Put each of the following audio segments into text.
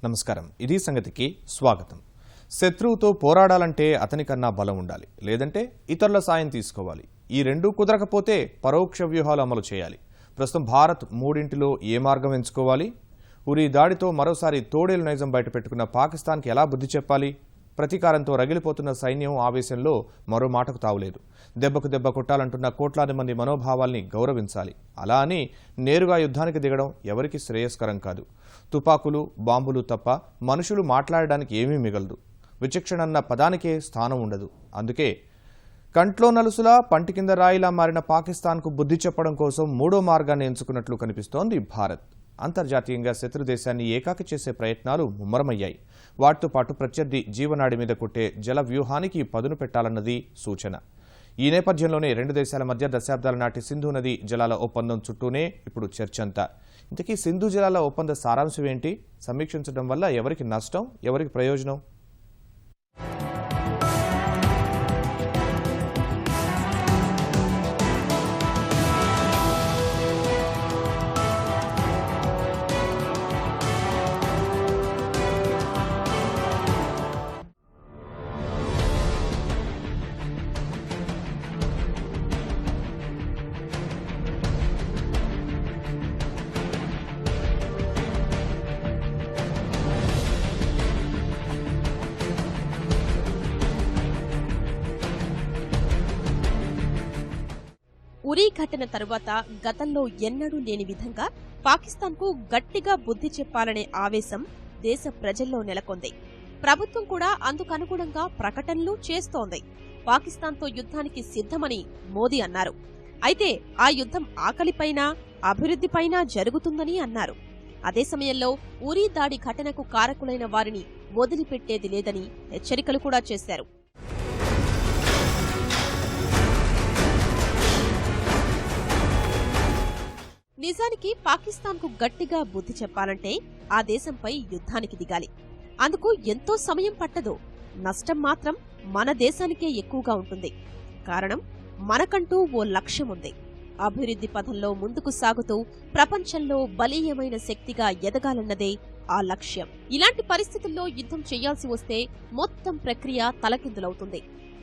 నమస్కారం, ఇది సంగతికి స్వాగతం. శత్రువుతో పోరాడాలంటే అతనికన్నా బలం ఉండాలి, లేదంటే ఇతరుల సాయం తీసుకోవాలి. ఈ రెండూ కుదరకపోతే పరోక్ష వ్యూహాలు అమలు చేయాలి. ప్రస్తుతం భారత్ మూడింటిలో ఏ మార్గం ఎంచుకోవాలి? ఉరి దాడితో మరోసారి తోడేలు నైజం బయటపెట్టుకున్న పాకిస్తాన్కి ఎలా బుద్ధి చెప్పాలి? ప్రతీకారంతో రగిలిపోతున్న సైన్యం ఆవేశంలో మరో మాటకు తావులేదు. దెబ్బకు దెబ్బ కొట్టాలంటున్న కోట్లాది మంది మనోభావాల్ని గౌరవించాలి. అలా అని నేరుగా యుద్ధానికి దిగడం ఎవరికి శ్రేయస్కరం కాదు. తుపాకులు, బాంబులు తప్ప మనుషులు మాట్లాడడానికి ఏమీ మిగలదు. విచక్షణ అన్న పదానికే స్థానం ఉండదు. అందుకే కంట్లో నలుసులా పంటి కింద రాయిలా మారిన పాకిస్తాన్కు బుద్ధి చెప్పడం కోసం మూడో మార్గాన్ని ఎంచుకున్నట్లు కనిపిస్తోంది భారత్. అంతర్జాతీయంగా శత్రు దేశాన్ని ఏకాకి చేసే ప్రయత్నాలు ముమ్మరమయ్యాయి. వాటితో పాటు ప్రత్యర్థి జీవనాడి మీద కొట్టే జల వ్యూహానికి పదును పెట్టాలన్నది సూచన. ఈ నేపథ్యంలోనే రెండు దేశాల మధ్య దశాబ్దాల నాటి సింధు నది జలాల ఒప్పందం చుట్టూనే ఇప్పుడు చర్చంతా. ఇంతకీ సింధు జలాల ఒప్పంద సారాంశం ఏంటి? సమీక్షించడం వల్ల ఎవరికి నష్టం, ఎవరికి ప్రయోజనం? ఉరీ ఘటన తరువాత గతంలో ఎన్నడూ లేని విధంగా పాకిస్తాన్కు గట్టిగా బుద్ధి చెప్పాలనే ఆవేశం దేశ ప్రజల్లో నెలకొంది. ప్రభుత్వం కూడా అందుకనుగుణంగా ప్రకటనలు చేస్తోంది. పాకిస్తాన్తో యుద్ధానికి సిద్ధమని మోదీ అన్నారు. అయితే ఆ యుద్ధం ఆకలిపైనా, అభివృద్ధిపైనా జరుగుతుందని అన్నారు. అదే సమయంలో ఉరీ దాడి ఘటనకు కారకులైన వారిని వదిలిపెట్టేది లేదని హెచ్చరికలు కూడా చేశారు. నిజానికి పాకిస్తాన్కు గట్టిగా బుద్ధి చెప్పాలంటే ఆ దేశంపై యుద్ధానికి దిగాలి. అందుకు ఎంతో సమయం పట్టదు. నష్టం మాత్రం మన దేశానికే ఎక్కువగా ఉంటుంది. కారణం, మనకంటూ ఓ లక్ష్యం ఉంది. అభివృద్ధి పథంలో ముందుకు సాగుతూ ప్రపంచంలో బలీయమైన శక్తిగా ఎదగాలన్నదే ఆ లక్ష్యం. ఇలాంటి పరిస్థితుల్లో యుద్ధం చేయాల్సి వస్తే మొత్తం ప్రక్రియ తలకిందులవుతుంది.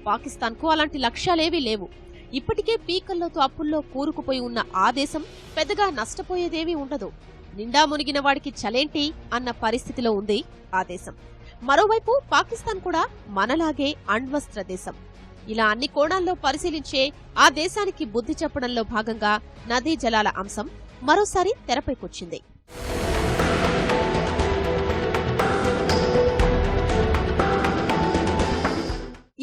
పాకిస్తాన్కు అలాంటి లక్ష్యాలేవీ లేవు. ఇప్పటికే పీకల్లోతో అప్పుల్లో కూరుకుపోయి ఉన్న ఆ దేశం పెద్దగా నష్టపోయేదేమీ ఉండదు. నిండా మునిగిన వాడికి చలేంటి అన్న పరిస్థితిలో ఉంది ఆ దేశం. మరోవైపు పాకిస్తాన్ కూడా మనలాగే అణ్వస్త్ర దేశం. ఇలా అన్ని కోణాల్లో పరిశీలించే ఆ దేశానికి బుద్ధి చెప్పడంలో భాగంగా నదీ జలాల అంశం మరోసారి తెరపైకొచ్చింది.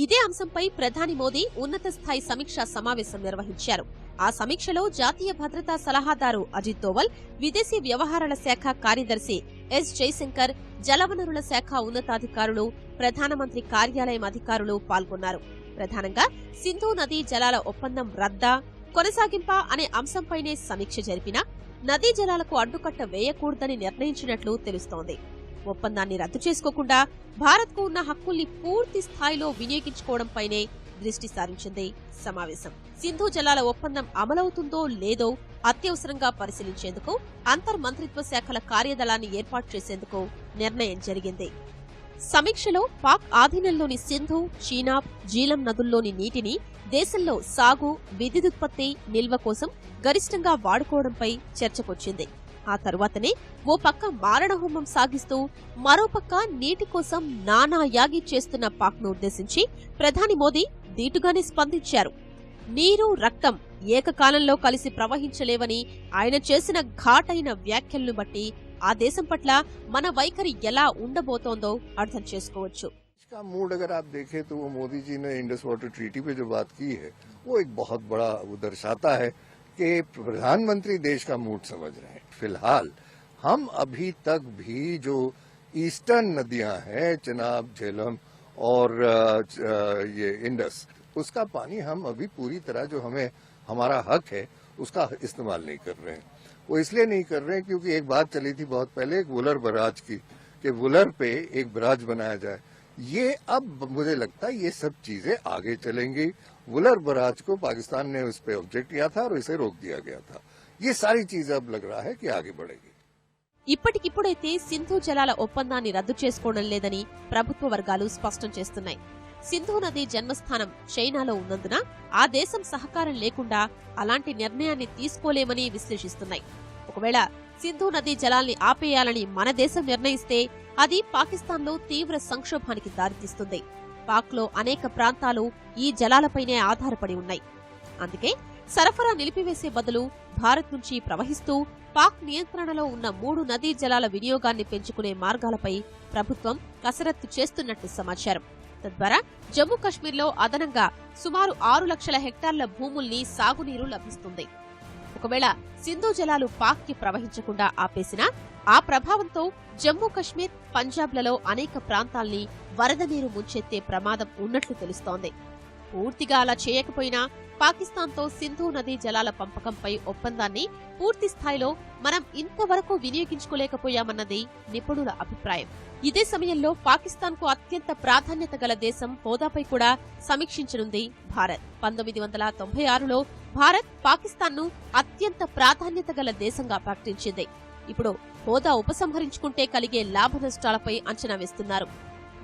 ఇదే అంశంపై ప్రధాని మోదీ ఉన్నత స్థాయి సమీక్షా సమావేశం నిర్వహించారు. ఆ సమీక్షలో జాతీయ భద్రతా సలహాదారు అజిత్ దోవల్, విదేశీ వ్యవహారాల శాఖ కార్యదర్శి ఎస్ జైశంకర్, జలవనరుల శాఖ ఉన్నతాధికారులు, ప్రధానమంత్రి కార్యాలయం అధికారులు పాల్గొన్నారు. ప్రధానంగా సింధు నదీ జలాల ఒప్పందం రద్దా, కొనసాగింపా అనే అంశంపైనే సమీక్ష జరిపినా నదీ జలాలకు అడ్డుకట్ట వేయకూడదని నిర్ణయించినట్లు తెలుస్తోంది. ఒప్పందాన్ని రద్దు చేసుకోకుండా భారత్కు ఉన్న హక్కుల్ని పూర్తి స్థాయిలో వినియోగించుకోవడంపైనే దృష్టి సారించింది సమావేశం. సింధు జలాల ఒప్పందం అమలవుతుందో లేదో అత్యవసరంగా పరిశీలించేందుకు అంతర్మంత్రిత్వ శాఖల కార్యదళాన్ని ఏర్పాటు చేసేందుకు నిర్ణయం జరిగింది. సమీక్షలో పాక్ ఆధీనంలోని సింధు, చీనాబ్, జీలం నదుల్లోని నీటిని దేశంలో సాగు, విద్యుదుత్పత్తి, నిల్వ కోసం గరిష్టంగా వాడుకోవడంపై చర్చకొచ్చింది. ఆ తరువాతనే ఓ పక్క మారణహోమం సాగిస్తూ మరోపక్క నీటి కోసం నానా యాగి చేస్తున్న పాక్ను ఉద్దేశించి ప్రధాని మోదీ దీటుగానే స్పందించారు. నీరు, రక్తం ఏకకాలంలో కలిసి ప్రవహించలేవని ఆయన చేసిన ఘాటైన వ్యాఖ్యలను బట్టి ఆ దేశం పట్ల మన వైఖరి ఎలా ఉండబోతోందో అర్థం చేసుకోవచ్చు. इसका मूड अगर आप देखें तो वो मोदी जी ने इंडस वाटर ट्रीटी पे जो बात की है वो एक बहुत बड़ा वो दर्शाता है कि प्रधानमंत्री देश का मूड समझ रहे हैं. फिलहाल हम अभी तक भी जो ईस्टर्न नदियां हैं, चिनाब, झेलम और ये इंडस, उसका पानी हम अभी पूरी तरह जो हमें हमारा हक है उसका इस्तेमाल नहीं कर रहे हैं. वो इसलिए नहीं कर रहे हैं क्योंकि एक बात चली थी बहुत पहले एक वुलर बराज की, कि वुलर पे एक बराज बनाया जाए. ये अब मुझे लगता है ये सब चीजें आगे चलेंगी। वुलर बराज को पाकिस्तान ने उस पर ऑब्जेक्ट किया था और इसे रोक दिया गया था। ये सारी चीजें अब लग रहा है कि आगे बढ़ेगी। ఇప్పటికిప్పుడైతే సింధు జలాల ఒప్పందాన్ని రద్దు చేసుకోవడం లేదని ప్రభుత్వ వర్గాలు స్పష్టం చేస్తున్నాయి. సింధు నది జన్మస్థానం చైనాలో ఉన్నందున ఆ దేశం సహకారం లేకుండా అలాంటి నిర్ణయాన్ని తీసుకోలేమని విశ్లేషిస్తున్నాయి. ఒకవేళ సింధు నదీ జలాల్ని ఆపేయాలని మన దేశం నిర్ణయిస్తే అది పాకిస్తాన్లో తీవ్ర సంక్షోభానికి దారితీస్తుంది. పాక్లో అనేక ప్రాంతాలు ఈ జలాలపైనే ఆధారపడి ఉన్నాయి. అందుకే సరఫరా నిలిపివేసే బదులు భారత్ నుంచి ప్రవహిస్తూ పాక్ నియంత్రణలో ఉన్న 3 నదీ జలాల వినియోగాన్ని పెంచుకునే మార్గాలపై ప్రభుత్వం కసరత్తు చేస్తున్నట్టు సమాచారం. తద్వారా జమ్మూ కశ్మీర్లో అదనంగా సుమారు 6 లక్షల హెక్టార్ల భూముల్ని సాగునీరు లభిస్తుంది. ఒకవేళ సింధు జలాలు పాక్కి ప్రవహించకుండా ఆపేసినా ఆ ప్రభావంతో జమ్మూ కశ్మీర్, పంజాబ్లలో అనేక ప్రాంతాల్ని వరద నీరు ముంచెత్తే ప్రమాదం ఉన్నట్లు తెలుస్తోంది. పూర్తిగా అలా చేయకపోయినా పాకిస్తాన్తో సింధు నదీ జలాల పంపకంపై ఒప్పందాన్ని పూర్తి స్థాయిలో మనం ఇంతవరకు వినియోగించుకోలేకపోయామన్నది నిపుణుల అభిప్రాయం. ఇదే సమయంలో పాకిస్తాన్కు అత్యంత ప్రాధాన్యత గల దేశం హోదాపై కూడా సమీక్షించనుంది భారత్. 1996లో భారత్ పాకిస్తాన్ను అత్యంత ప్రాధాన్యత గల దేశంగా ప్రకటించింది. ఇప్పుడు హోదా ఉపసంహరించుకుంటే కలిగే లాభ నష్టాలపై అంచనా వేస్తున్నారు.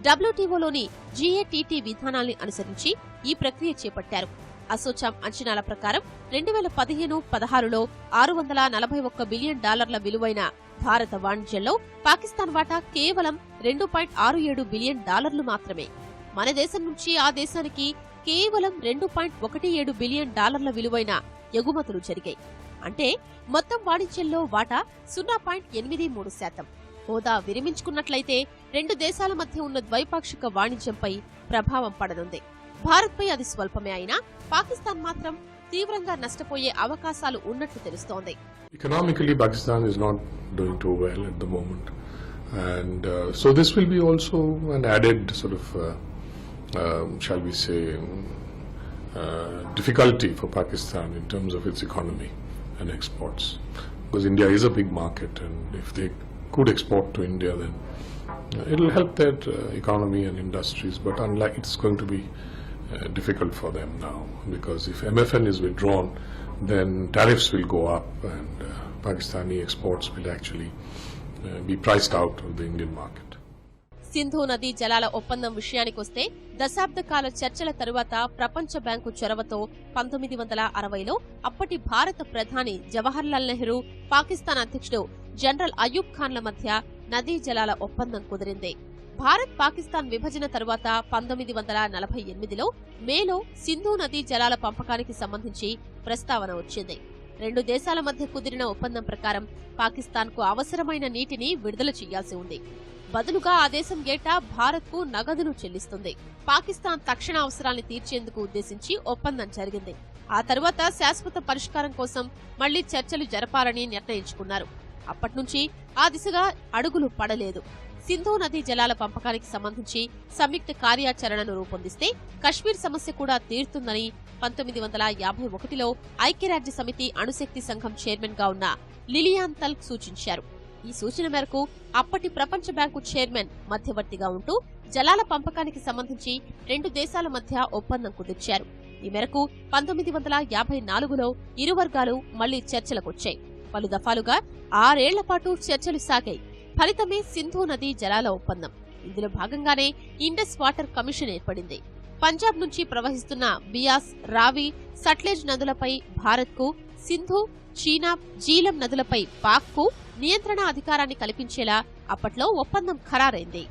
WTOలోని GATT విధానాల్ని అనుసరించి ఈ ప్రక్రియ చేపట్టారు. అసోచాం అంచనాల ప్రకారం 2015-16లో $641 బిలియన్ విలువైన భారత వాణిజ్యంలో పాకిస్తాన్ వాటా కేవలం $2.67 బిలియన్ మాత్రమే. మన దేశం నుంచి ఆ దేశానికి కేవలం $2.17 బిలియన్ విలువైన ఎగుమతులు జరిగాయి. అంటే మొత్తం వాణిజ్యంలో వాటా 0.83%. హోదా విరమించుకున్నట్లయితే 2 దేశాల మధ్య ఉన్న ద్వైపాక్షిక వాణిజ్యంపై ప్రభావం పడనుంది. భారత్పై అది స్వల్పమే అయినా పాకిస్తాన్ మాత్రం తీవ్రంగా నష్టపోయే అవకాశాలు ఉన్నట్లు తెలుస్తోంది. Economically, Pakistan is not doing too well at the moment, and so this will be also an added sort of, shall we say, difficulty for Pakistan in terms of its economy and exports, because India is a big market, and if they could export to India, then it will help their economy and industries. But unlike, it's going to be difficult for them now, because if MFN is withdrawn, then tariffs will go up, and Pakistani exports will actually be priced out of the Indian market. Sindhu నదీ జలాల ఒప్పందం విషయానికొస్తే దశాబ్ద కాల చర్చల తరువాత ప్రపంచ bank చొరవతో 1960లో అప్పటి భారత ప్రధాని జవహర్లాల్ నెహ్రూ, పాకిస్తాన్ అధ్యక్షుడు జనరల్ అయూబ్ ఖాన్ల మధ్య నదీ జలాల ఒప్పందం కుదిరింది. భారత్ పాకిస్తాన్ విభజన తరువాత 1948లో మేలో సింధు నదీ జలాల పంపకానికి సంబంధించి ప్రస్తావన వచ్చింది. 2 దేశాల మధ్య కుదిరిన ఒప్పందం ప్రకారం పాకిస్తాన్కు అవసరమైన నీటిని విడుదల చేయాల్సి ఉంది. బదులుగా ఆ దేశం ఏటా భారత్కు నగదును చెల్లిస్తుంది. పాకిస్తాన్ తక్షణ అవసరాల్ని తీర్చేందుకు ఉద్దేశించి ఒప్పందం జరిగింది. ఆ తరువాత శాశ్వత పరిష్కారం కోసం మళ్లీ చర్చలు జరపాలని నిర్ణయించుకున్నారు. అప్పట్నుంచి ఆ దిశగా అడుగులు పడలేదు. సింధు నదీ జలాల పంపకానికి సంబంధించి సంయుక్త కార్యాచరణను రూపొందిస్తే కశ్మీర్ సమస్య కూడా తీరుతుందని 1951లో ఐక్యరాజ్య సమితి అణుశక్తి సంఘం చైర్మన్ గా ఉన్న లిలియాన్ తల్క్ సూచించారు. ఈ సూచన మేరకు అప్పటి ప్రపంచ బ్యాంకు చైర్మన్ మధ్యవర్తిగా ఉంటూ జలాల పంపకానికి సంబంధించి 2 దేశాల మధ్య ఒప్పందం కుదిర్చారు. ఈ మేరకు 1954లో ఇరు వర్గాలు మళ్లీ చర్చలకొచ్చాయి. పలు దఫాలుగా 6 ఏళ్ల పాటు చర్చలు సాగాయి. ఫలితమే సింధు నదీ జలాల ఒప్పందం. ఇందులో భాగంగానే ఇండస్ వాటర్ కమిషన్ ఏర్పడింది. పంజాబ్ నుంచి ప్రవహిస్తున్న బియాస్, రావి, సట్లెజ్ నదులపై భారత్కు, సింధు, చీనాబ్, జీలం నదులపై పాక్కు నియంత్రణ అధికారాన్ని కల్పించేలా అప్పట్లో ఒప్పందం ఖరారైంది.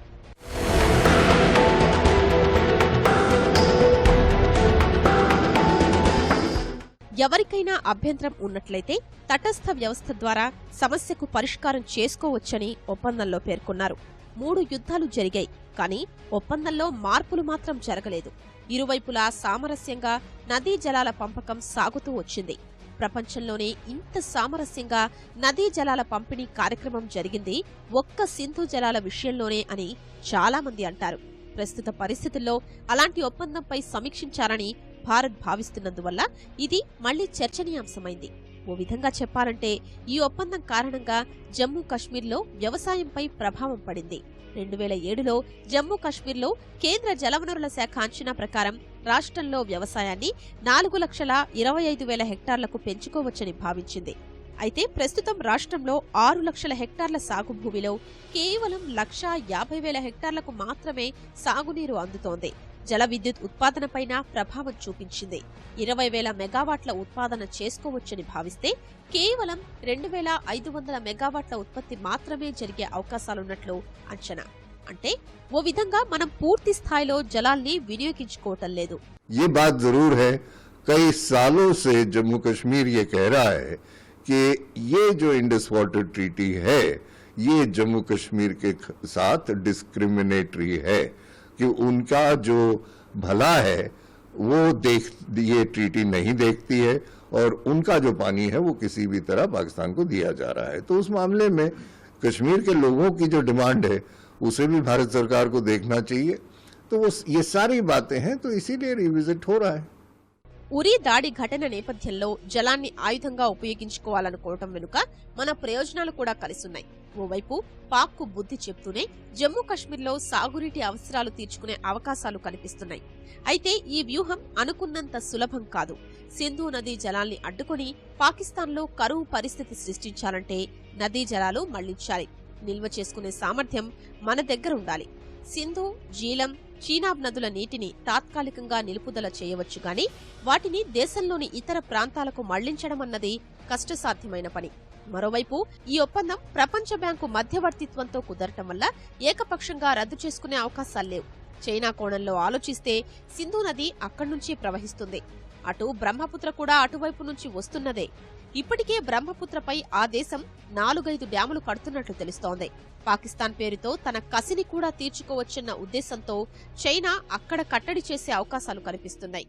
ఎవరికైనా అభ్యంతరం ఉన్నట్లయితే తటస్థ వ్యవస్థ ద్వారా సమస్యకు పరిష్కారం చేసుకోవచ్చని ఒప్పందంలో పేర్కొన్నారు. 3 యుద్ధాలు జరిగాయి, కానీ ఒప్పందంలో మార్పులు మాత్రం జరగలేదు. ఇరువైపులా సామరస్యంగా నదీ జలాల పంపకం సాగుతూ వచ్చింది. ప్రపంచంలోనే ఇంత సామరస్యంగా నదీ జలాల పంపిణీ కార్యక్రమం జరిగింది ఒక్క సింధు జలాల విషయంలోనే అని చాలా మంది అంటారు. ప్రస్తుత పరిస్థితుల్లో అలాంటి ఒప్పందంపై సమీక్షించాలని భారత్ భావిస్తున్నందువల్ల ఇది మళ్లీ చర్చనీయాంశమైంది. ఓ విధంగా చెప్పాలంటే ఈ ఒప్పందం కారణంగా జమ్మూ కశ్మీర్లో వ్యవసాయంపై ప్రభావం పడింది. 2007లో జమ్మూ కశ్మీర్లో కేంద్ర జలవనరుల శాఖ అంచనా ప్రకారం రాష్ట్రంలో వ్యవసాయాన్ని 4,25,000 హెక్టార్లకు పెంచుకోవచ్చని భావించింది. అయితే ప్రస్తుతం రాష్ట్రంలో 6 లక్షల హెక్టార్ల సాగు భూమిలో కేవలం 1,50,000 హెక్టార్లకు మాత్రమే సాగునీరు అందుతోంది. జల విద్యుత్ ఉత్పాదనపైన ప్రభావం చూపించింది. 20,000 మెగావాట్ల ఉత్పాదన చేసుకోవచ్చని భావిస్తే కేవలం 2,500 మెగావాట్ల ఉత్పత్తి మాత్రమే జరిగే అవకాశాలున్నట్లు అంచనా. అంటే ఓ విధంగా మనం పూర్తి స్థాయిలో జలాల్ని వినియోగించుకోవటం లేదు. ये बात जरूर है, कई सालों से जम्मू कश्मीर ये कह रहा है कि ये जो इंडस वाटर ट्रीटी है ये जम्मू कश्मीर के साथ डिस्क्रिमिनेटरी है, कि उनका जो भला है वो ये ट्रीटी नहीं देखती है और उनका जो पानी है वो किसी भी तरह पाकिस्तान को दिया जा रहा है. तो उस मामले में कश्मीर के लोगों की जो डिमांड है उसे भी भारत सरकार को देखना चाहिए. तो वो ये सारी बातें हैं, तो इसीलिए रिविजिट हो रहा है. ఉరీ దాడి ఘటన నేపథ్యంలో జలాన్ని ఆయుధంగా ఉపయోగించుకోవాలనుకోవటం వెనుక మన ప్రయోజనాలు కూడా కలిసున్నాయి. ఓవైపు పాక్కు బుద్ధి చెప్తూనే జమ్మూ కశ్మీర్లో సాగునీటి అవసరాలు తీర్చుకునే అవకాశాలు కనిపిస్తున్నాయి. అయితే ఈ వ్యూహం అనుకున్నంత సులభం కాదు. సింధు నదీ జలాల్ని అడ్డుకుని పాకిస్తాన్లో కరువు పరిస్థితి సృష్టించాలంటే నదీ జలాలు మళ్లించాలి. నిల్వ చేసుకునే సామర్థ్యం మన దగ్గర ఉండాలి. సింధు, జీలం, చీనాబ్ నదుల నీటిని తాత్కాలికంగా నిలుపుదల చేయవచ్చు గాని వాటిని దేశంలోని ఇతర ప్రాంతాలకు మళ్లించడమన్నది కష్టసాధ్యమైన పని. మరోవైపు ఈ ఒప్పందం ప్రపంచ బ్యాంకు మధ్యవర్తిత్వంతో కుదరటం వల్ల ఏకపక్షంగా రద్దు చేసుకునే అవకాశాల్లేవు. చైనా కోణంలో ఆలోచిస్తే సింధు నది అక్కడి నుంచే ప్రవహిస్తుంది. అటు బ్రహ్మపుత్ర కూడా అటువైపు నుంచి వస్తున్నదే. ఇప్పటికే బ్రహ్మపుత్రపై ఆ దేశం 4-5 డ్యాములు కడుతున్నట్లు తెలుస్తోంది. పాకిస్తాన్ పేరుతో తన కసిని కూడా తీర్చుకోవచ్చన్న ఉద్దేశంతో చైనా అక్కడ కట్టడి చేసే అవకాశాలు కనిపిస్తున్నాయి.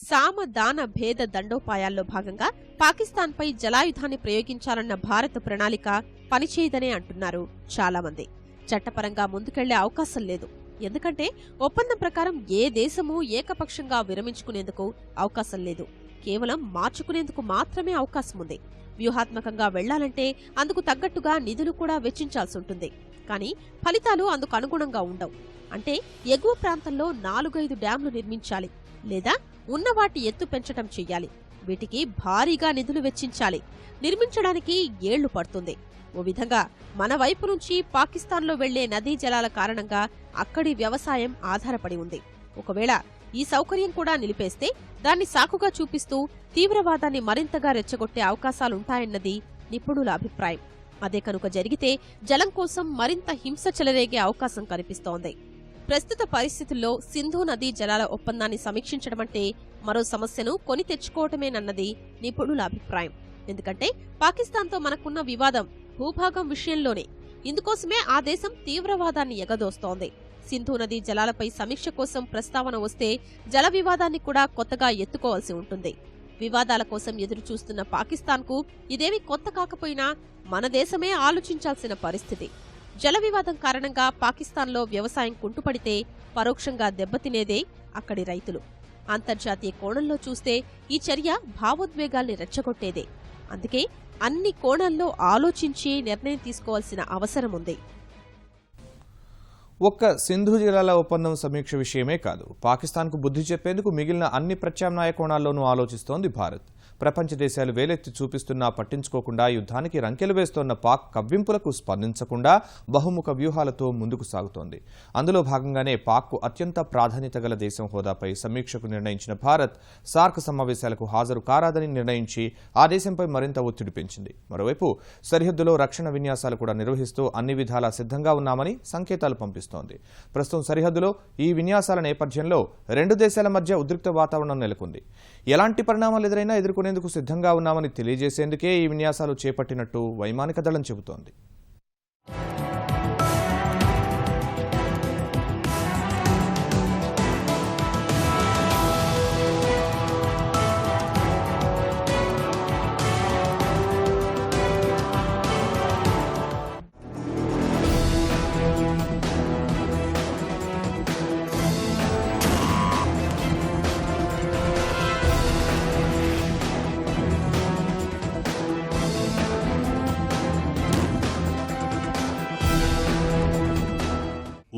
సామ దాన భేద దండోపాయాల్లో భాగంగా పాకిస్తాన్పై జలాయుధాన్ని ప్రయోగించాలన్న భారత ప్రణాళిక పనిచేయదనే అంటున్నారు చాలా మంది. చట్టపరంగా ముందుకెళ్లే అవకాశం లేదు. ఎందుకంటే ఒప్పందం ప్రకారం ఏ దేశమూ ఏకపక్షంగా విరమించుకునేందుకు అవకాశం లేదు. కేవలం మార్చుకునేందుకు మాత్రమే అవకాశం ఉంది. వ్యూహాత్మకంగా వెళ్లాలంటే అందుకు తగ్గట్టుగా నిధులు కూడా వెచ్చించాల్సి ఉంటుంది. కానీ ఫలితాలు అందుకు అనుగుణంగా ఉండవు. అంటే ఎగువ ప్రాంతంలో 4-5 డ్యాంలు నిర్మించాలి, లేదా ఉన్న వాటి ఎత్తు పెంచటం చెయ్యాలి. వీటికి భారీగా నిధులు వెచ్చించాలి. నిర్మించడానికి ఏళ్లు పడుతుంది. ఓ విధంగా మన వైపు నుంచి పాకిస్తాన్లో వెళ్లే నదీ జలాల కారణంగా అక్కడి వ్యవసాయం ఆధారపడి ఉంది. ఒకవేళ ఈ సౌకర్యం కూడా నిలిపేస్తే దాన్ని సాకుగా చూపిస్తూ తీవ్రవాదాన్ని మరింతగా రెచ్చగొట్టే అవకాశాలుంటాయన్నది నిపుణుల అభిప్రాయం. అదే కనుక జరిగితే జలం కోసం మరింత హింస చెలరేగే అవకాశం కనిపిస్తోంది. ప్రస్తుత పరిస్థితుల్లో సింధు నదీ జలాల ఒప్పందాన్ని సమీక్షించడమంటే మరో సమస్యను కొని తెచ్చుకోవటమేనన్నది నిపుణుల అభిప్రాయం. ఎందుకంటే పాకిస్తాన్తో మనకున్న వివాదం భూభాగం విషయంలోనే. ఇందుకోసమే ఆ దేశం తీవ్రవాదాన్ని ఎగదోస్తోంది. సింధు నదీ జలాలపై సమీక్ష కోసం ప్రస్తావన వస్తే జల వివాదాన్ని కూడా కొత్తగా ఎత్తుకోవాల్సి ఉంటుంది. వివాదాల కోసం ఎదురు చూస్తున్న పాకిస్తాన్కు ఇదేమీ కొత్త కాకపోయినా మన దేశమే ఆలోచించాల్సిన పరిస్థితి. జల వివాదం కారణంగా పాకిస్తాన్లో వ్యవసాయం కుంటుపడితే పరోక్షంగా దెబ్బతినేదే అక్కడి రైతులు. అంతర్జాతీయ కోణంలో చూస్తే ఈ చర్య భావోద్వేగాల్ని రెచ్చగొట్టేదే. అందుకే అన్ని కోణాల్లో ఆలోచించి నిర్ణయం తీసుకోవాల్సిన అవసరం ఉంది. ఒక్క సింధు జలాల ఒప్పందం సమీక్ష విషయమే కాదు, పాకిస్తాన్కు బుద్ధి చెప్పేందుకు మిగిలిన అన్ని ప్రత్యామ్నాయ కోణాల్లోనూ ఆలోచిస్తోంది భారత్. ప్రపంచ దేశాలు వేలెత్తి చూపిస్తున్నా పట్టించుకోకుండా యుద్ధానికి రంకెలు వేస్తోన్న పాక్ కవ్వింపులకు స్పందించకుండా బహుముఖ వ్యూహాలతో ముందుకు సాగుతోంది. అందులో భాగంగానే పాక్కు అత్యంత ప్రాధాన్యత గల దేశం హోదాపై సమీక్షకు నిర్ణయించిన భారత్ సార్క్ సమావేశాలకు హాజరు కారాదని నిర్ణయించి ఆ దేశంపై మరింత ఒత్తిడి పెంచింది. మరోవైపు సరిహద్దులో రక్షణ విన్యాసాలు కూడా నిర్వహిస్తూ అన్ని విధాలా సిద్ధంగా ఉన్నామని సంకేతాలు పంపిస్తోంది. ప్రస్తుతం సరిహద్దులో ఈ విన్యాసాల నేపథ్యంలో రెండు దేశాల మధ్య ఉద్రిక్త వాతావరణం నెలకొంది. ఎలాంటి పరిణామాలు ఎదురైనా ఎదుర్కొనేందుకు సిద్ధంగా ఉన్నామని తెలియజేసేందుకే ఈ విన్యాసాలు చేపట్టినట్టు వైమానిక దళం చెబుతోంది.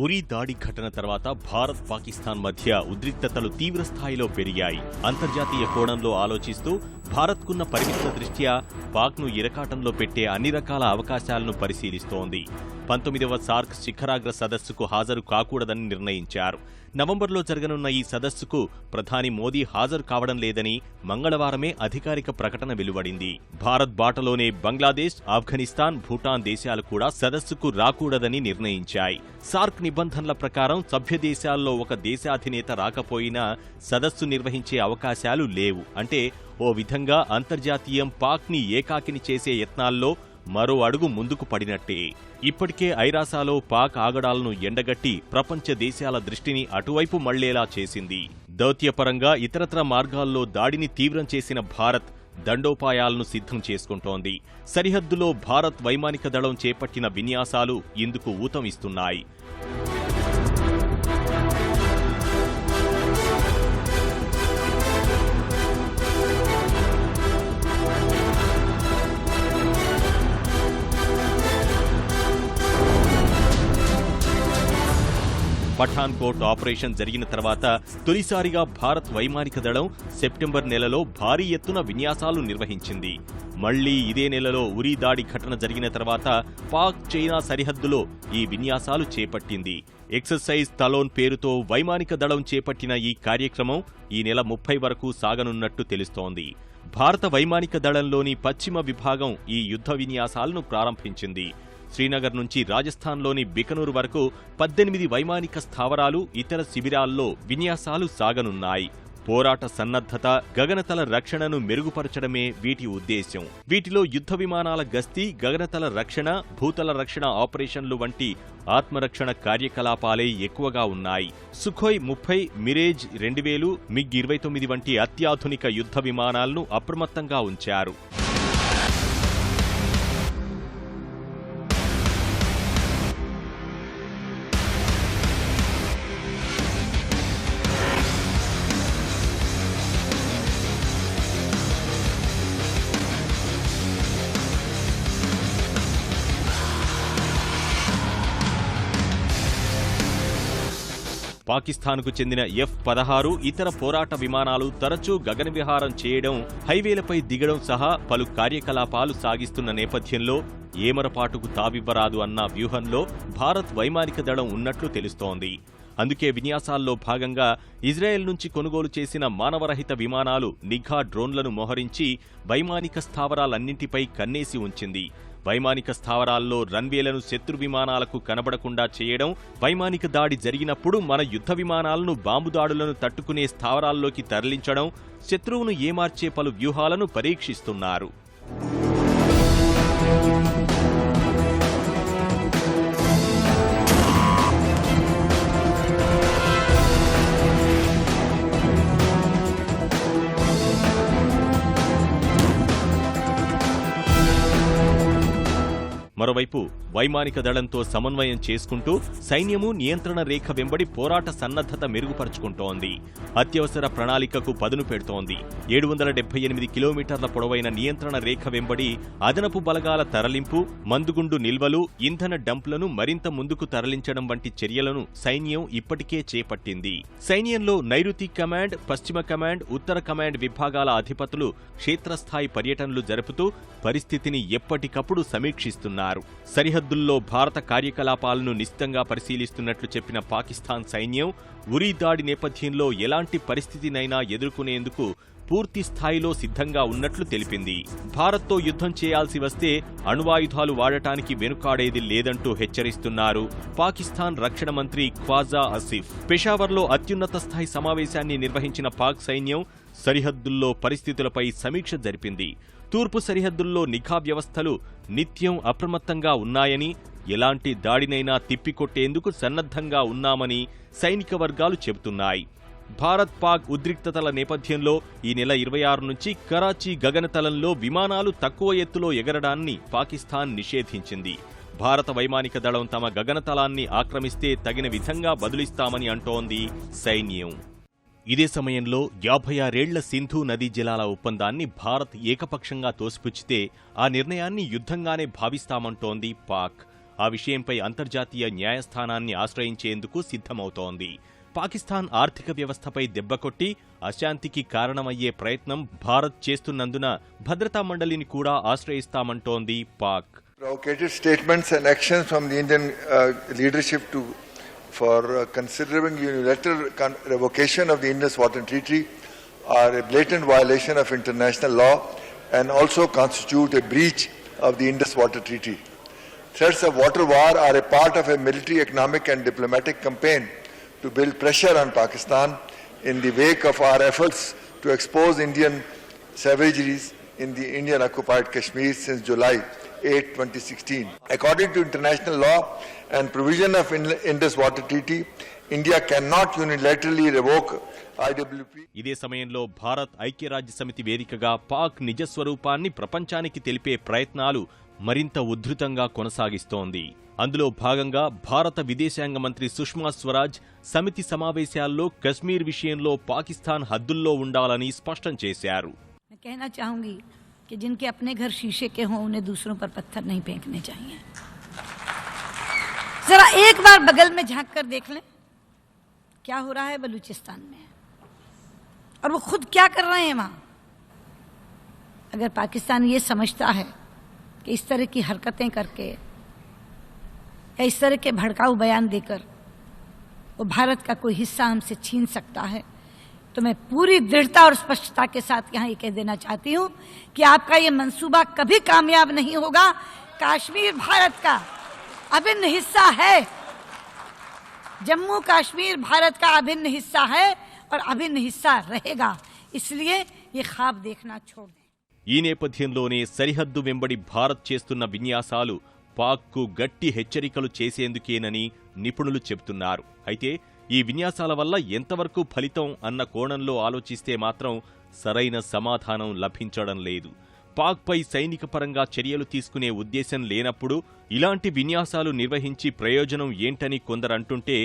ఉరీ దాడి ఘటన తర్వాత భారత్ పాకిస్తాన్ మధ్య ఉద్రిక్తతలు తీవ్ర స్థాయిలో పెరిగాయి. అంతర్జాతీయ కోణంలో ఆలోచిస్తూ భారత్కున్న పరిమితుల దృష్ట్యా పాక్ను ఇరకాటంలో పెట్టే అన్ని రకాల అవకాశాలను పరిశీలిస్తోంది. 19వ సార్క్ శిఖరాగ్ర సదస్సుకు హాజరు కాకూడదని నిర్ణయించారు. నవంబర్లో జరగనున్న ఈ సదస్సుకు ప్రధాని మోదీ హాజరు కావడం లేదని మంగళవారమే అధికారిక ప్రకటన వెలువడింది. భారత్ బాటలోనే బంగ్లాదేశ్, ఆఫ్ఘనిస్తాన్, భూటాన్ దేశాలు కూడా సదస్సుకు రాకూడదని నిర్ణయించాయి. సార్క్ నిబంధనల ప్రకారం సభ్య దేశాల్లో ఒక దేశాధినేత రాకపోయినా సదస్సు నిర్వహించే అవకాశాలు లేవు. అంటే ఓ విధంగా అంతర్జాతీయం పాక్ని ఏకాకిని చేసే యత్నాల్లో మరో అడుగు ముందుకు పడినట్టే. ఇప్పటికే ఐరాసాలో పాక్ ఆగడాలను ఎండగట్టి ప్రపంచ దేశాల దృష్టిని అటువైపు మళ్లేలా చేసింది. దౌత్యపరంగా ఇతరత్ర మార్గాల్లో దాడిని తీవ్రం చేసిన భారత్ దండోపాయాలను సిద్ధం చేసుకుంటోంది. సరిహద్దులో భారత్ వైమానిక దళం చేపట్టిన విన్యాసాలు ఇందుకు ఊతమిస్తున్నాయి. పఠాన్కోట్ ఆపరేషన్ జరిగిన తర్వాత తొలిసారిగా భారత్ వైమానిక దళం సెప్టెంబర్ నెలలో భారీ ఎత్తున విన్యాసాలు నిర్వహించింది. మళ్లీ ఇదే నెలలో ఉరీ దాడి ఘటన జరిగిన తర్వాత పాక్ చైనా సరిహద్దులో ఈ విన్యాసాలు చేపట్టింది. ఎక్సర్సైజ్ తలోన్ పేరుతో వైమానిక దళం చేపట్టిన ఈ కార్యక్రమం ఈ నెల 30 వరకు సాగనున్నట్టు తెలుస్తోంది. భారత వైమానిక దళంలోని పశ్చిమ విభాగం ఈ యుద్ధ విన్యాసాలను ప్రారంభించింది. శ్రీనగర్ నుంచి రాజస్థాన్లోని బికనూరు వరకు 18 వైమానిక స్థావరాలు, ఇతర శిబిరాల్లో విన్యాసాలు సాగనున్నాయి. పోరాట సన్నద్ధత, గగనతల రక్షణను మెరుగుపరచడమే వీటి ఉద్దేశ్యం. వీటిలో యుద్ధ విమానాల గస్తీ, గగనతల రక్షణ, భూతల రక్షణ ఆపరేషన్లు వంటి ఆత్మరక్షణ కార్యకలాపాలే ఎక్కువగా ఉన్నాయి. సుఖోయ్ 30, మిరేజ్ 2000, మిగ్ 29 వంటి అత్యాధునిక యుద్ధ విమానాలను అప్రమత్తంగా ఉంచారు. పాకిస్తాన్కు చెందిన F-16 ఇతర పోరాట విమానాలు తరచూ గగన విహారం చేయడం, హైవేలపై దిగడం సహా పలు కార్యకలాపాలు సాగిస్తున్న నేపథ్యంలో ఏమరపాటుకు తావివ్వరాదు అన్న వ్యూహంలో భారత్ వైమానిక దళం ఉన్నట్లు తెలుస్తోంది. అందుకే విన్యాసాల్లో భాగంగా ఇజ్రాయెల్ నుంచి కొనుగోలు చేసిన మానవరహిత విమానాలు నిఘా డ్రోన్లను మోహరించి వైమానిక స్థావరాలన్నింటిపై కన్నేసి ఉంచింది. వైమానిక స్థావరాల్లో రన్వేలను శత్రు విమానాలకు కనబడకుండా చేయడం, వైమానిక దాడి జరిగినప్పుడు మన యుద్ధ విమానాలను బాంబు దాడులను తట్టుకునే స్థావరాల్లోకి తరలించడం, శత్రువును ఏమార్చే పలు వ్యూహాలను పరీక్షిస్తున్నారు. మరోవైపు వైమానిక దళంతో సమన్వయం చేసుకుంటూ సైన్యము నియంత్రణ రేఖ వెంబడి పోరాట సన్నద్ధత మెరుగుపరుచుకుంటోంది. అత్యవసర ప్రణాళికకు పదును పెడుతోంది. 778 కిలోమీటర్ల పొడవైన నియంత్రణ రేఖ వెంబడి అదనపు బలగాల తరలింపు, మందుగుండు నిల్వలు, ఇంధన డంప్లను మరింత ముందుకు తరలించడం వంటి చర్యలను సైన్యం ఇప్పటికే చేపట్టింది. సైన్యంలో నైరుతి కమాండ్, పశ్చిమ కమాండ్, ఉత్తర కమాండ్ విభాగాల అధిపతులు క్షేత్రస్థాయి పర్యటనలు జరుపుతూ పరిస్థితిని ఎప్పటికప్పుడు సమీక్షిస్తున్నారు. సరిహద్దుల్లో భారత కార్యకలాపాలను నిశితంగా పరిశీలిస్తున్నట్లు చెప్పిన పాకిస్తాన్ సైన్యం ఉరీ దాడి నేపథ్యంలో ఎలాంటి పరిస్థితినైనా ఎదుర్కొనేందుకు పూర్తి స్థాయిలో సిద్ధంగా ఉన్నట్లు తెలిపింది. భారత్తో యుద్ధం చేయాల్సి వస్తే అణువాయుధాలు వాడటానికి వెనుకాడేది లేదంటూ హెచ్చరిస్తున్నారు పాకిస్తాన్ రక్షణ మంత్రి ఖ్వాజా ఆసిఫ్. పెషావర్లో అత్యున్నత స్థాయి సమావేశాన్ని నిర్వహించిన పాక్ సైన్యం సరిహద్దుల్లో పరిస్థితులపై సమీక్ష జరిపింది. తూర్పు సరిహద్దుల్లో నిఘా వ్యవస్థలు నిత్యం అప్రమత్తంగా ఉన్నాయని, ఎలాంటి దాడినైనా తిప్పికొట్టేందుకు సన్నద్ధంగా ఉన్నామని సైనిక వర్గాలు చెబుతున్నాయి. భారత్ పాక్ ఉద్రిక్తతల నేపథ్యంలో ఈ నెల 26 నుంచి కరాచీ గగనతలంలో విమానాలు తక్కువ ఎత్తులో ఎగరడాన్ని పాకిస్తాన్ నిషేధించింది. భారత వైమానిక దళం తమ గగనతలాన్ని ఆక్రమిస్తే తగిన విధంగా బదులిస్తామని అంటోంది సైన్యం. ఇదే సమయంలో 56 ఏళ్ల సింధు నదీ జలాల ఒప్పందాన్ని భారత్ ఏకపక్షంగా తోసిపుచ్చితే ఆ నిర్ణయాన్ని యుద్ధంగానే భావిస్తామంటోంది పాక్. ఆ విషయంపై అంతర్జాతీయ న్యాయస్థానాన్ని ఆశ్రయించేందుకు సిద్ధమవుతోంది. పాకిస్తాన్ ఆర్థిక వ్యవస్థపై దెబ్బకొట్టి అశాంతికి కారణమయ్యే ప్రయత్నం భారత్ చేస్తున్నందున భద్రతా మండలిని కూడా ఆశ్రయిస్తామంటోంది Pak. Provocative statements and actions from the Indian leadership for considering unilateral revocation of the Indus Water Treaty are a blatant violation of international law and also constitute a breach of the Indus Water Treaty. Threats of water war are a part of a military, economic and diplomatic campaign to build pressure on Pakistan in the wake of our efforts to expose Indian savageries in the Indian occupied Kashmir since July 8, 2016. According to international law and provision of Indus Water Treaty, India cannot unilaterally revoke IWP. ఇదే సమయంలో భారత్ ఐక్యరాజ్య సమితి వేదికగా పాక్ నిజస్వరూపాన్ని ప్రపంచానికి తెలిపే ప్రయత్నాలు మరింత ఉధృతంగా కొనసాగిస్తోంది. అందులో భాగంగా భారత విదేశాంగ మంత్రి సుష్మా స్వరాజ్ సమితి సమావేశాల్లో కశ్మీర్ విషయంలో పాకిస్తాన్ హద్దుల్లో ఉండాలని స్పష్టం చేశారు. मैं कहना चाहूंगी कि जिनके अपने घर शीशे के हों उन्हें दूसरों पर पत्थर नहीं फेंकने चाहिए. जरा एक बार बगल में झांक कर देख लें क्या हो रहा है बलूचिस्तान में और वो खुद क्या कर रहे हैं वहां. अगर पाकिस्तान ये समझता है कि इस तरह की हरकतें करके या इस तरह के भड़काऊ बयान देकर वो भारत का कोई हिस्सा हमसे छीन सकता है तो मैं पूरी दृढ़ता और स्पष्टता के साथ यहाँ ये कह देना चाहती हूँ कि आपका ये मंसूबा कभी कामयाब नहीं होगा. कश्मीर भारत का अभिन्न हिस्सा है. जम्मू कश्मीर भारत का अभिन्न हिस्सा है और अभिन्न हिस्सा रहेगा. इसलिए ये ख्वाब देखना छोड़ दें. ఈ నేపథ్యంలోనే సరిహద్దు వెంబడి భారత్ చేస్తున్న విన్యాసాలు పాక్కు గట్టి హెచ్చరికలు చేసేందుకేనని నిపుణులు చెబుతున్నారు. అయితే ఈ విన్యాసాల వల్ల ఎంతవరకు ఫలితం అన్న కోణంలో ఆలోచిస్తే మాత్రం సరైన సమాధానం లభించడం లేదు. పాక్పై సైనిక పరంగా చర్యలు తీసుకునే ఉద్దేశం లేనప్పుడు ఇలాంటి విన్యాసాలు నిర్వహించి ప్రయోజనం ఏంటని కొందరంటుంటే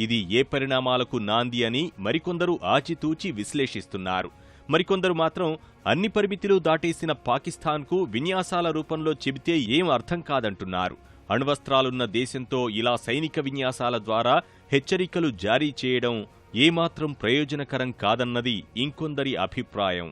ఇది ఏ పరిణామాలకు నాంది అని మరికొందరు ఆచితూచి విశ్లేషిస్తున్నారు. మరికొందరు మాత్రం అన్ని పరిమితులు దాటేసిన పాకిస్తాన్కు విన్యాసాల రూపంలో చెబితే ఏం అర్థం కాదంటున్నారు. అణ్వస్త్రాలున్న దేశంతో ఇలా సైనిక విన్యాసాల ద్వారా హెచ్చరికలు జారీ చేయడం ఏమాత్రం ప్రయోజనకరం కాదన్నది ఇంకొందరి అభిప్రాయం.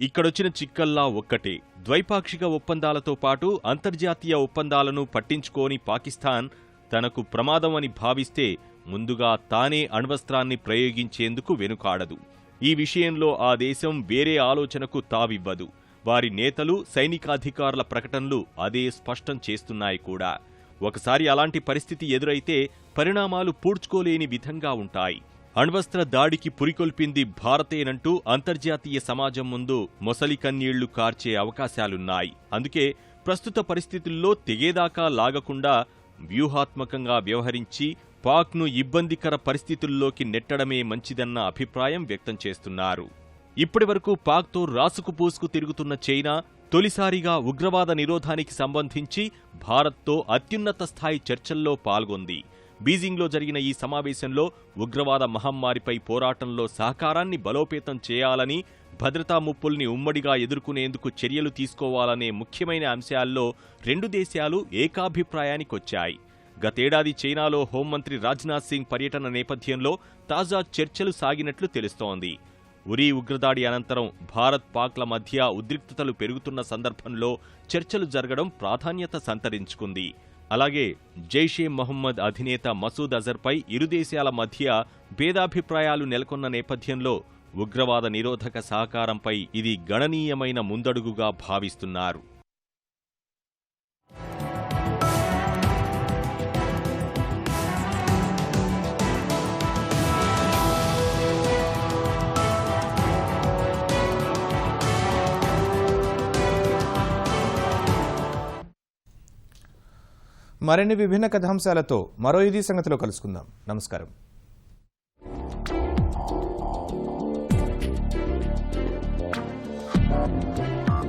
ఇక్కడొచ్చిన చిక్కల్లా ఒక్కటే, ద్వైపాక్షిక ఒప్పందాలతో పాటు అంతర్జాతీయ ఒప్పందాలను పట్టించుకోని పాకిస్తాన్ తనకు ప్రమాదం అని భావిస్తే ముందుగా తానే అణ్వస్త్రాన్ని ప్రయోగించేందుకు వెనుకాడదు. ఈ విషయంలో ఆ దేశం వేరే ఆలోచనకు తావివ్వదు. వారి నేతలు, సైనికాధికారుల ప్రకటనలు అదే స్పష్టం చేస్తున్నాయి కూడా. ఒకసారి అలాంటి పరిస్థితి ఎదురైతే పరిణామాలు పూడ్చుకోలేని విధంగా ఉంటాయి. అణ్వస్త్ర దాడికి పురికొల్పింది భారతేనంటూ అంతర్జాతీయ సమాజం ముందు మొసలి కన్నీళ్లు కార్చే అవకాశాలున్నాయి. అందుకే ప్రస్తుత పరిస్థితుల్లో తెగేదాకా లాగకుండా వ్యూహాత్మకంగా వ్యవహరించి పాక్ను ఇబ్బందికర పరిస్థితుల్లోకి నెట్టడమే మంచిదన్న అభిప్రాయం వ్యక్తం చేస్తున్నారు. ఇప్పటివరకు పాక్తో రాసుకు పూసుకు తిరుగుతున్న చైనా తొలిసారిగా ఉగ్రవాద నిరోధానికి సంబంధించి భారత్తో అత్యున్నత స్థాయి చర్చల్లో పాల్గొంది. బీజింగ్లో జరిగిన ఈ సమావేశంలో ఉగ్రవాద మహమ్మారిపై పోరాటంలో సహకారాన్ని బలోపేతం చేయాలని, భద్రతా ముప్పుల్ని ఉమ్మడిగా ఎదుర్కొనేందుకు చర్యలు తీసుకోవాలనే ముఖ్యమైన అంశాల్లో రెండు దేశాలు ఏకాభిప్రాయానికొచ్చాయి. గతేడాది చైనాలో హోంమంత్రి రాజ్నాథ్ సింగ్ పర్యటన నేపథ్యంలో తాజా చర్చలు సాగినట్లు తెలుస్తోంది. ఉరీ ఉగ్రదాడి అనంతరం భారత్ పాక్ల మధ్య ఉద్రిక్తతలు పెరుగుతున్న సందర్భంలో చర్చలు జరగడం ప్రాధాన్యత సంతరించుకుంది. అలాగే జైషే మహమ్మద్ అధినేత మసూద్ అజర్పై ఇరు దేశాల మధ్య భేదాభిప్రాయాలు నెలకొన్న నేపథ్యంలో ఉగ్రవాద నిరోధక సహకారంపై ఇది గణనీయమైన ముందడుగుగా భావిస్తున్నారు. మరిన్ని విభిన్న కథాంశాలతో మరో ఇది సంగతిలో కలుసుకుందాం. నమస్కారం.